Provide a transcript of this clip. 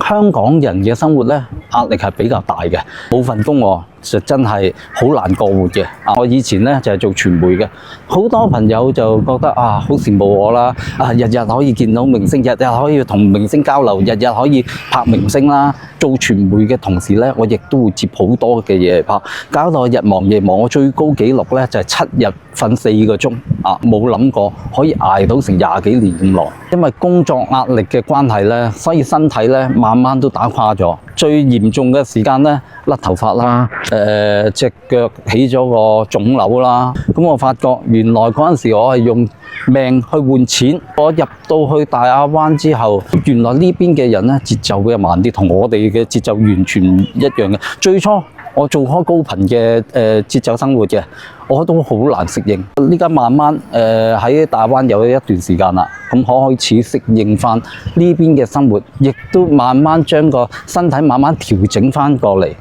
香港人嘅生活咧，壓力係比較大嘅，冇份工就真係好難過活嘅。我以前咧就係做傳媒嘅，好多朋友就覺得好羨慕我啦，日日可以見到明星，日日可以同明星交流，日日可以拍明星啦。做傳媒嘅同時咧，我亦都會接好多嘅嘢拍，搞到我日忙夜忙。我最高紀錄咧就係7日瞓4個鐘，冇諗過可以捱到成20幾年咁耐。因為工作壓力嘅關係咧，所以身體咧慢慢都打垮咗。最嚴重嘅時間咧，甩頭髮啦，隻腳起咗個腫瘤啦。咁我發覺原來嗰陣時我係用命去換錢。我入到去大亞灣之後，原來呢邊嘅人咧節奏比較慢啲，同我哋嘅節奏完全唔一樣嘅。最初我做開高頻嘅節奏生活嘅，我都好難適應。呢家慢慢喺大灣有一段時間啦，咁開始適應翻呢邊嘅生活，亦都慢慢將個身體慢慢調整翻過嚟。